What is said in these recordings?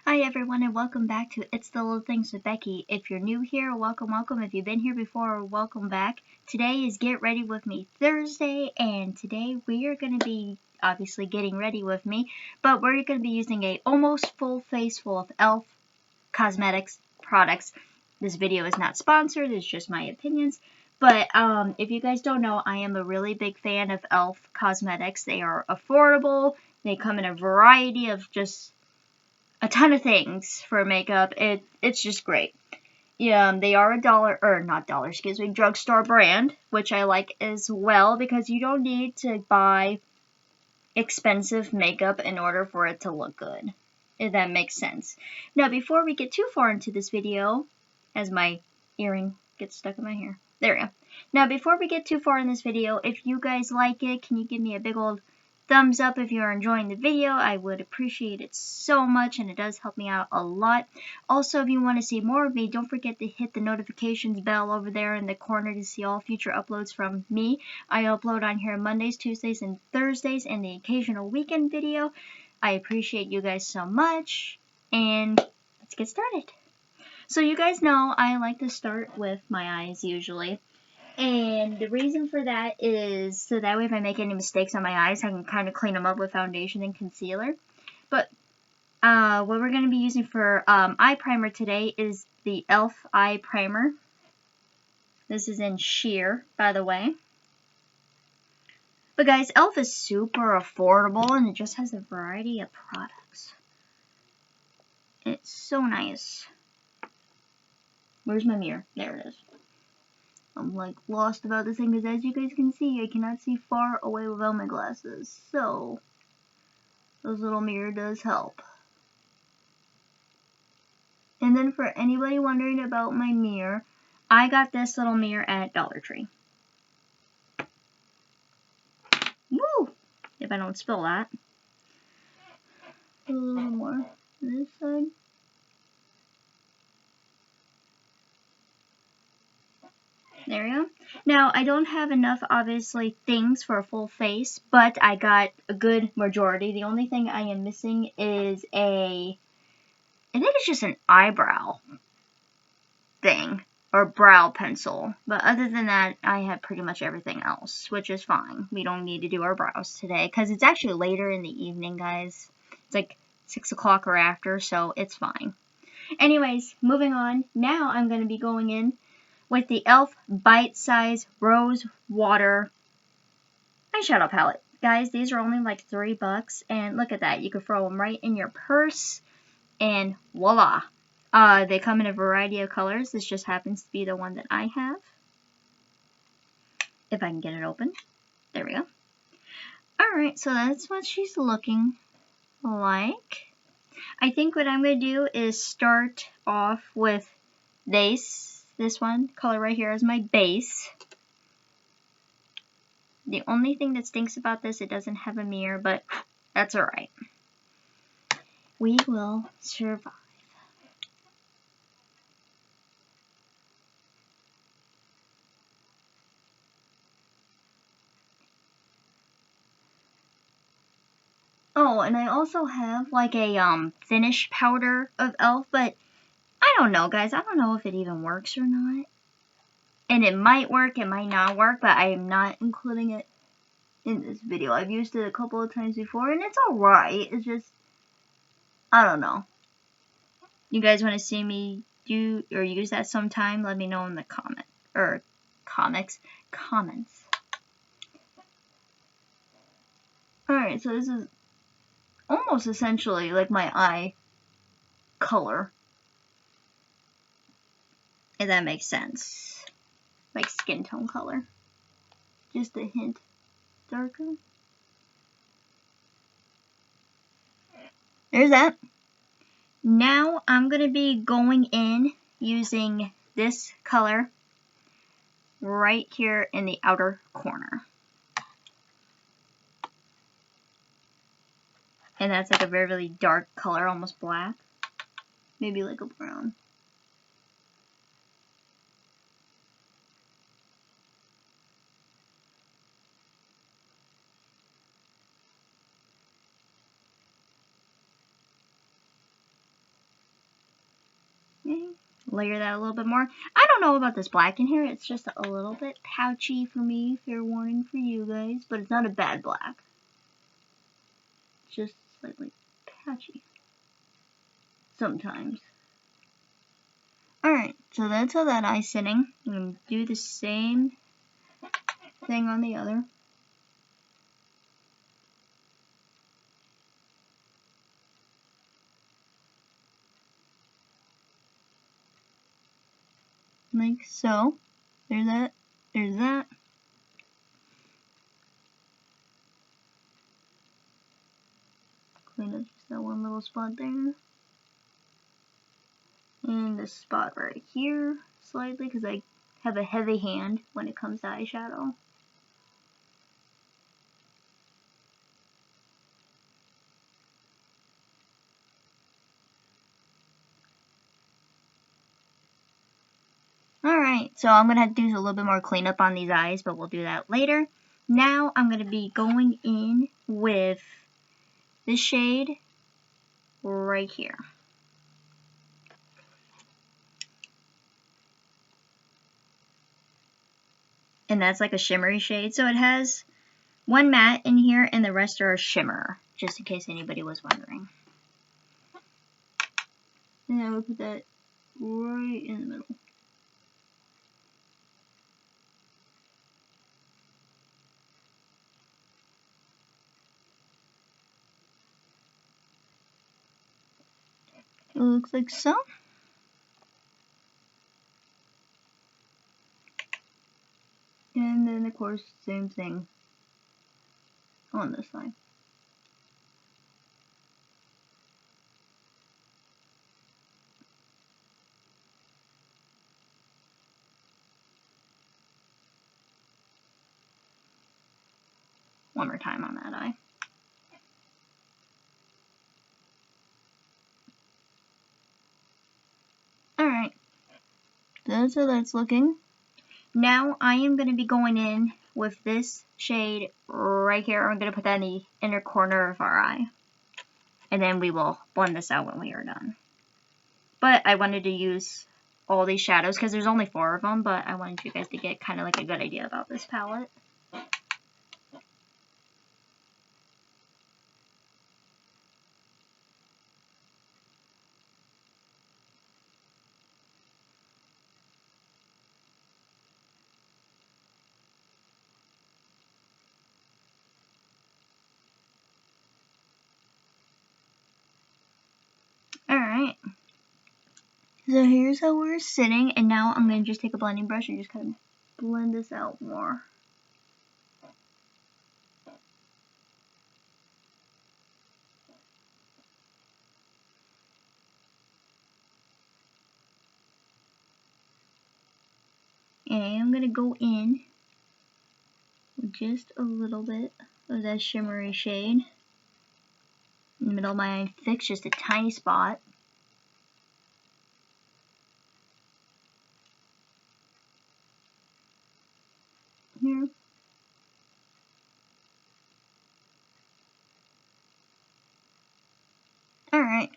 Hi everyone and welcome back to It's the Little Things with Becky. If you're new here, welcome. If you've been here before, welcome back. Today is Get Ready With Me Thursday, and today we are going to be obviously getting ready with me, but we're going to be using a almost full face full of e.l.f. cosmetics products. This video is not sponsored, it's just my opinions. But if you guys don't know, I am a really big fan of e.l.f. cosmetics. They are affordable. They come in a variety of just a ton of things for makeup. It's just great. Yeah, they are a drugstore brand, which I like as well because you don't need to buy expensive makeup in order for it to look good, if that makes sense. Now, before we get too far into this video, as my earring gets stuck in my hair, there we go. Now, before we get too far in this video, if you guys like it, can you give me a big old thumbs up if you're enjoying the video? I would appreciate it so much, and it does help me out a lot. Also, if you want to see more of me, don't forget to hit the notifications bell over there in the corner to see all future uploads from me. I upload on here Mondays, Tuesdays, and Thursdays, and the occasional weekend video. I appreciate you guys so much, and let's get started. So you guys know I like to start with my eyes usually. And the reason for that is so that way if I make any mistakes on my eyes, I can kind of clean them up with foundation and concealer. But what we're going to be using for eye primer today is the e.l.f. eye primer. This is in sheer, by the way. But guys, e.l.f. is super affordable and it just has a variety of products. It's so nice. Where's my mirror? There it is. I'm like lost about this thing because as you guys can see, I cannot see far away without my glasses. So, this little mirror does help. And then for anybody wondering about my mirror, I got this little mirror at Dollar Tree. Woo! If I don't spill that. A little more on this side. There we go. Now, I don't have enough, obviously, things for a full face, but I got a good majority. The only thing I am missing is I think it's just an eyebrow thing, or brow pencil. But other than that, I have pretty much everything else, which is fine. We don't need to do our brows today, because it's actually later in the evening, guys. It's like 6 o'clock or after, so it's fine. Anyways, moving on. Now I'm going to be going in with the e.l.f. Bite Size Rose Water eyeshadow palette. Guys, these are only like $3, and look at that. You can throw them right in your purse, and voila. They come in a variety of colors. This just happens to be the one that I have. If I can get it open. There we go. Alright, so that's what she's looking like. I think what I'm going to do is start off with this one color right here as my base. The only thing that stinks about this, it doesn't have a mirror, but that's alright. We will survive. Oh, and I also have like a finish powder of e.l.f., but I don't know, guys. I don't know if it even works or not. And it might work, it might not work, but I am not including it in this video. I've used it a couple of times before, and it's alright. It's just, I don't know. You guys want to see me do or use that sometime? Let me know in the comments. Alright, so this is almost essentially like my eye color. If that makes sense. Like skin tone color. Just a hint darker. There's that. Now I'm going to be going in using this color right here in the outer corner. And that's like a very, really dark color, almost black. Maybe like a brown. layer that a little bit more. I don't know about this black in here. It's just a little bit pouchy for me. Fair warning for you guys. But it's not a bad black. It's just slightly patchy. Sometimes. Alright, so that's how that eye's sitting. I'm going to do the same thing on the other. Like so. There's that. There's that. Clean up just that one little spot there. And this spot right here, slightly, because I have a heavy hand when it comes to eyeshadow. Alright, so I'm going to have to do a little bit more cleanup on these eyes, but we'll do that later. Now I'm going to be going in with this shade right here. And that's like a shimmery shade. So it has one matte in here and the rest are shimmer, just in case anybody was wondering. And I will put that right in the middle. It looks like so. And then, of course, same thing on this side. One more time on that eye. Alright, that's how that's looking. Now I am going to be going in with this shade right here. I'm going to put that in the inner corner of our eye. And then we will blend this out when we are done. But I wanted to use all these shadows because there's only 4 of them, but I wanted you guys to get kind of like a good idea about this palette. Alright. So here's how we're sitting, and now I'm going to just take a blending brush and just kind of blend this out more. And I'm going to go in with just a little bit of that shimmery shade in the middle of my eye, fix just a tiny spot. Here. Alright.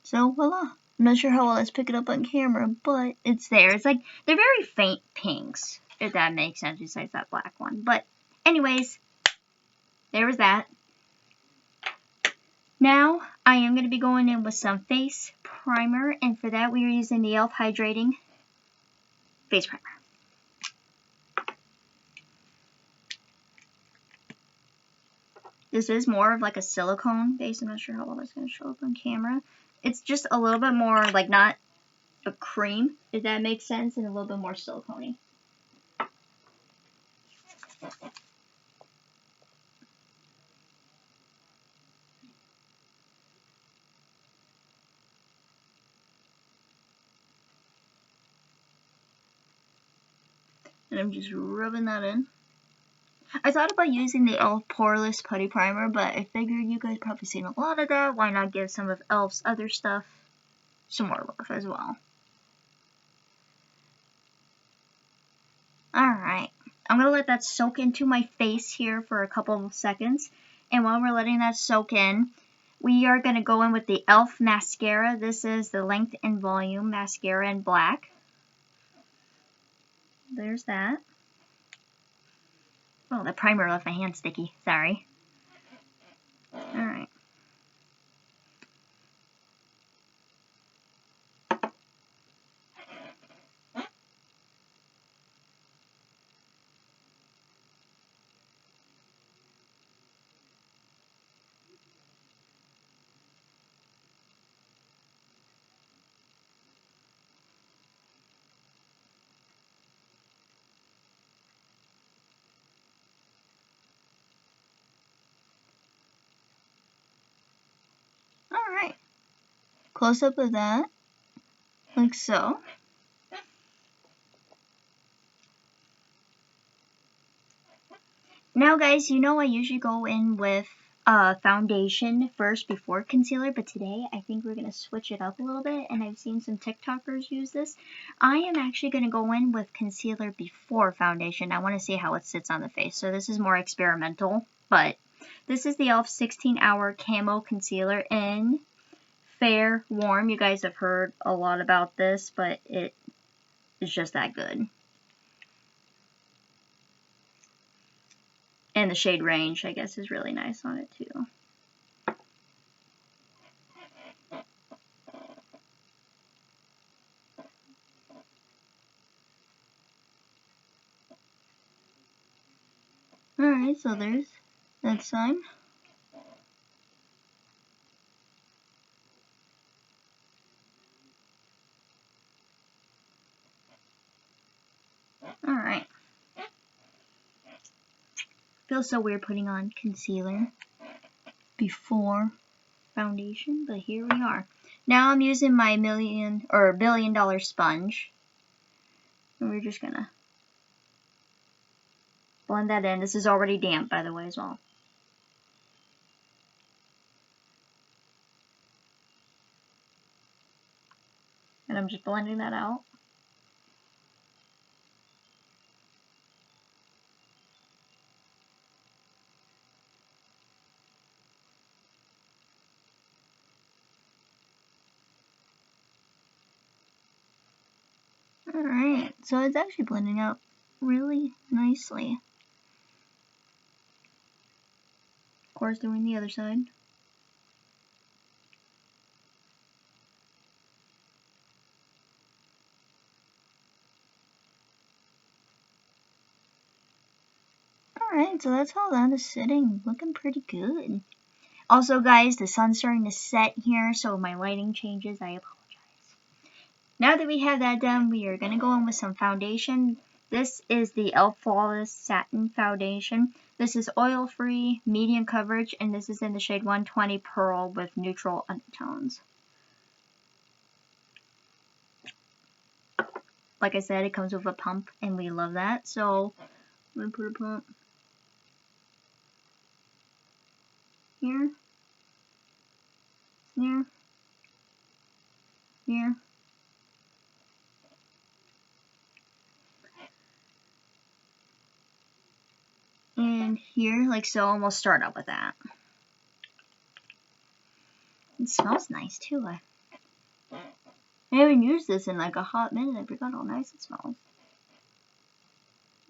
So, voila. I'm not sure how well let's pick it up on camera, but it's there. It's like, they're very faint pinks, if that makes sense, besides that black one. But, anyways, there was that. Now, I am going to be going in with some face primer, and for that we are using the e.l.f. Hydrating Face Primer. This is more of like a silicone base. I'm not sure how well that's going to show up on camera. It's just a little bit more, like, not a cream, if that makes sense, and a little bit more silicone-y. And I'm just rubbing that in. I thought about using the e.l.f. Poreless Putty Primer, but I figured you guys probably seen a lot of that. Why not give some of e.l.f.'s other stuff some more love as well? Alright. I'm going to let that soak into my face here for a couple of seconds. And while we're letting that soak in, We are going to go in with the e.l.f. mascara. This is the Length and Volume mascara in black. There's that. Oh, the primer left my hand sticky. Sorry. Alright. Alright. Close up of that. Like so. Now guys, you know I usually go in with foundation first before concealer, but today I think we're going to switch it up a little bit, and I've seen some TikTokers use this. I am actually going to go in with concealer before foundation. I want to see how it sits on the face, so this is more experimental, but this is the e.l.f. 16-Hour Camo Concealer in Fair Warm. You guys have heard a lot about this, but it is just that good. And the shade range, I guess, is really nice on it, too. Alright, so there's that side. Alright. Feels so weird putting on concealer before foundation, but here we are. Now I'm using my billion-dollar sponge. And we're just gonna blend that in. This is already damp, by the way, as well. And I'm just blending that out. Alright, so it's actually blending out really nicely. Of course, doing the other side. Alright, so that's how that is sitting. Looking pretty good. Also, guys, the sun's starting to set here, so my lighting changes. I apologize. Now that we have that done, we are going to go in with some foundation. This is the e.l.f. Flawless Satin Foundation. This is oil-free, medium coverage, and this is in the shade 120 Pearl with neutral undertones. Like I said, it comes with a pump, and we love that. So, I'm going to put a pump here, here, here. And here, like so, and we'll start out with that. It smells nice, too. I haven't used this in like a hot minute. I forgot how nice it smells.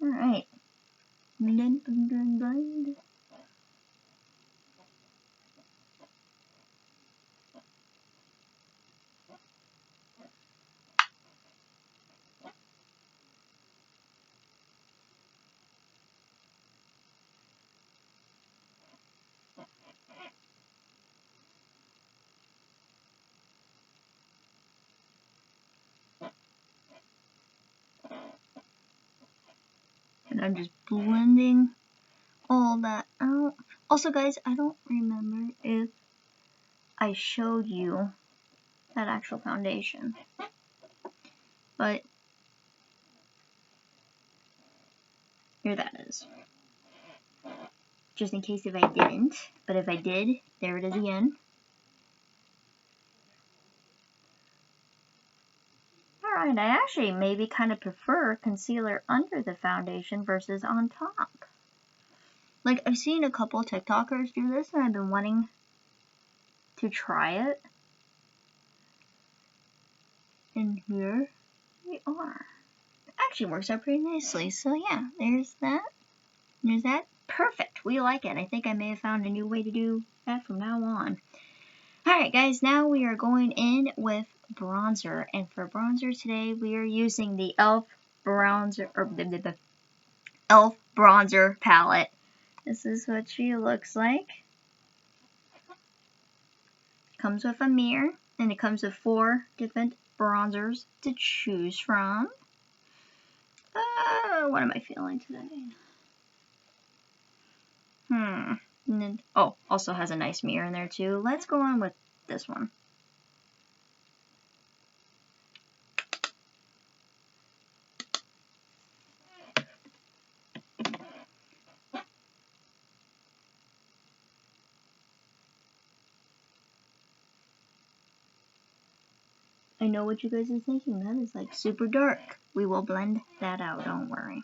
Alright. Blend, blend, blend, blend. And I'm just blending all that out. Also, guys, I don't remember if I showed you that actual foundation. But here that is. Just in case if I didn't. But if I did, there it is again. Alright, I actually maybe kind of prefer concealer under the foundation versus on top. Like, I've seen a couple TikTokers do this, and I've been wanting to try it. And here we are. It actually works out pretty nicely. So yeah, there's that. There's that. Perfect. We like it. I think I may have found a new way to do that from now on. Alright guys, now we are going in with bronzer. And for bronzer today, we are using the e.l.f. bronzer, or the e.l.f. bronzer palette. This is what she looks like. Comes with a mirror, and it comes with 4 different bronzers to choose from. What am I feeling today? And then, oh, also has a nice mirror in there too. Let's go on with this one. I know what you guys are thinking. That is like super dark. We will blend that out, don't worry.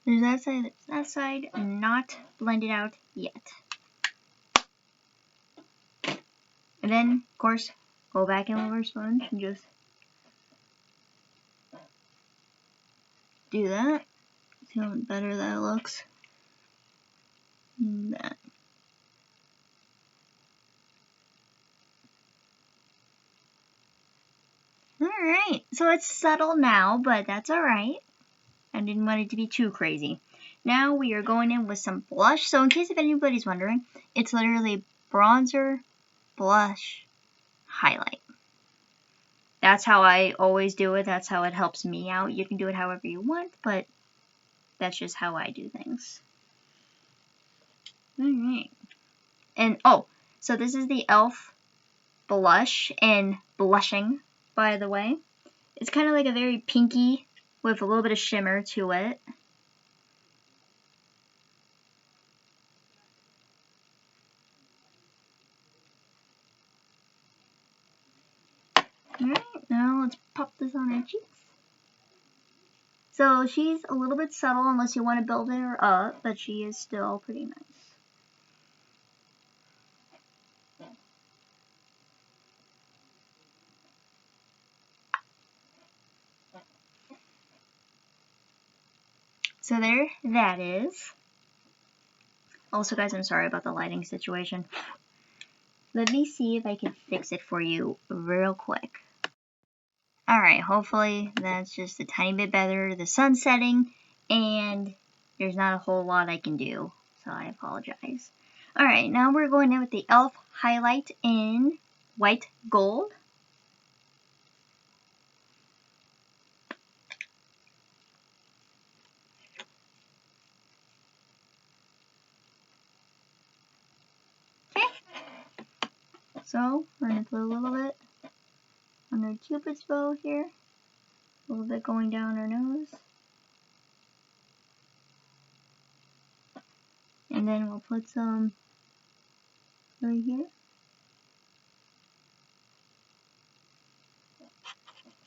There's that side, not blended out yet. And then, of course, go back in with our sponge and just do that. See how better that looks. And that. Alright, so it's subtle now, but that's alright. I didn't want it to be too crazy. Now we are going in with some blush. So in case if anybody's wondering, it's literally bronzer, blush, highlight. That's how I always do it. That's how it helps me out. You can do it however you want, but that's just how I do things. Alright. And, oh, so this is the e.l.f. blush in Blushing, by the way. It's kind of like a very pinky with a little bit of shimmer to it. Alright, now let's pop this on her cheeks. So she's a little bit subtle unless you want to build her up, but she is still pretty nice. So there that is. Also guys, I'm sorry about the lighting situation. Let me see if I can fix it for you real quick. Alright, hopefully that's just a tiny bit better. The sun's setting and there's not a whole lot I can do, so I apologize. Alright, now we're going in with the e.l.f. highlight in white gold. So, we're going to put a little bit on our cupid's bow here. A little bit going down our nose. And then we'll put some right here.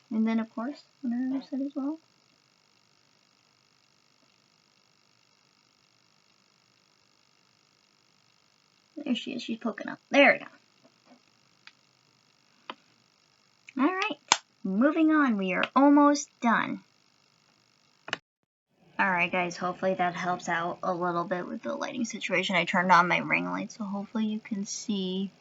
And then, of course, on our other side as well. There she is. She's poking up. There we go. Alright, moving on. We are almost done. Alright guys, hopefully that helps out a little bit with the lighting situation. I turned on my ring light, so hopefully you can see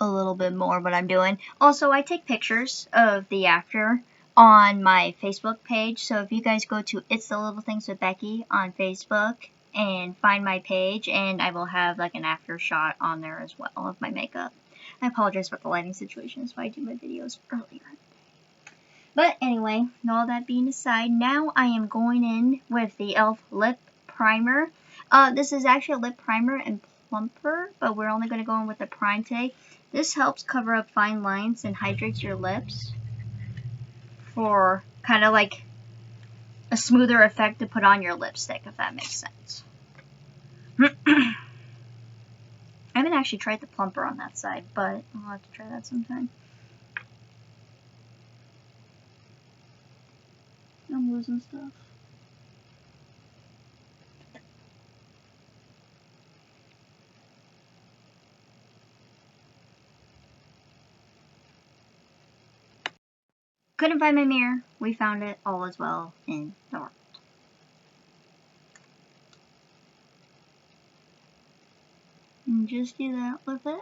a little bit more what I'm doing. Also, I take pictures of the after on my Facebook page, so if you guys go to It's the Little Things with Becky on Facebook and find my page, and I will have like an after shot on there as well of my makeup. I apologize about the lighting situation, so I do my videos earlier. But anyway, all that being aside, now I am going in with the e.l.f. lip primer. This is actually a lip primer and plumper, but we're only going to go in with the prime today. This helps cover up fine lines and hydrates your lips for kind of like a smoother effect to put on your lipstick, if that makes sense. I haven't actually tried the plumper on that side, but I'll have to try that sometime. I'm losing stuff. Couldn't find my mirror. We found it. All is well in the world. And just do that with it.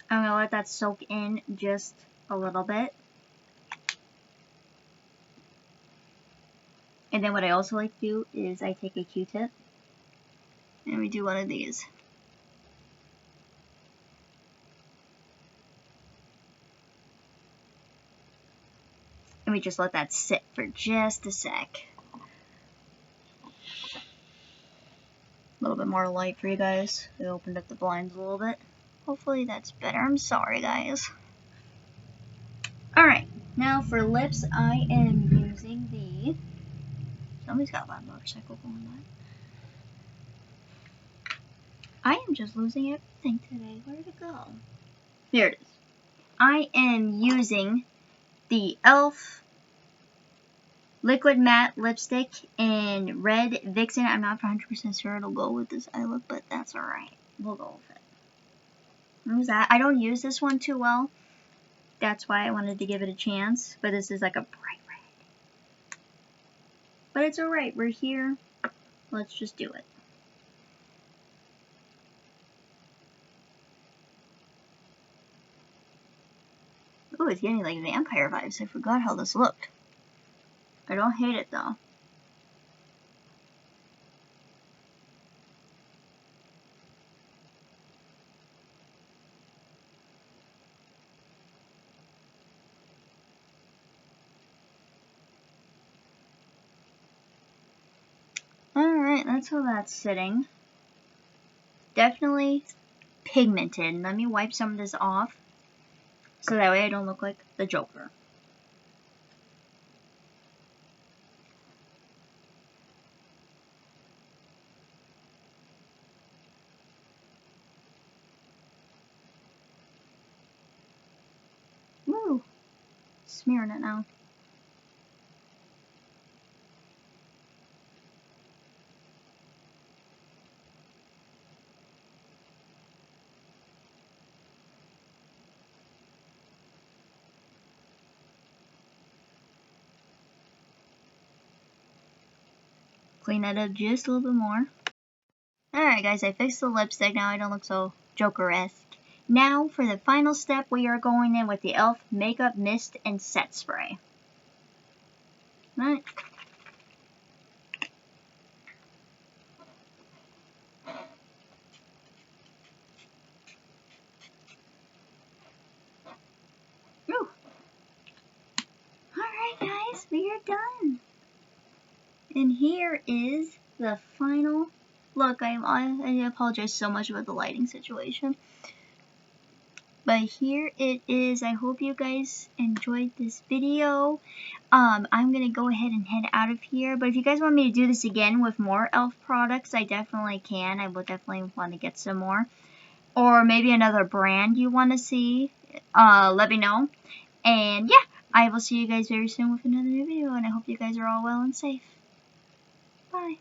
I'm gonna let that soak in just a little bit. And then what I also like to do is I take a Q-tip and we do one of these. And we just let that sit for just a sec. A little bit more light for you guys. I opened up the blinds a little bit. Hopefully that's better. I'm sorry, guys. Alright, now for lips, I am using the... Somebody's got a loud motorcycle going by. I am just losing everything today. Where'd it go? Here it is. I am using the e.l.f. Liquid Matte Lipstick in Red Vixen. I'm not 100% sure it'll go with this eye look, but that's alright. We'll go with it. Use that. I don't use this one too well. That's why I wanted to give it a chance. But this is like a bright red. But it's alright. We're here. Let's just do it. Ooh, it's getting like vampire vibes. I forgot how this looked. I don't hate it though. Alright, that's how that's sitting. Definitely pigmented. Let me wipe some of this off so that way I don't look like the Joker. Woo! Smearing it now. Clean that up just a little bit more. Alright guys, I fixed the lipstick. Now I don't look so Joker-esque. Now for the final step, we are going in with the e.l.f. Makeup Mist and Set Spray. Alright. Woo! Alright guys, we are done. And here is the final look. I apologize so much about the lighting situation. But here it is. I hope you guys enjoyed this video. I'm going to go ahead and head out of here. But if you guys want me to do this again with more e.l.f. products, I definitely can. I will definitely want to get some more. Or maybe another brand you want to see. Let me know. And yeah, I will see you guys very soon with another new video. And I hope you guys are all well and safe. Bye.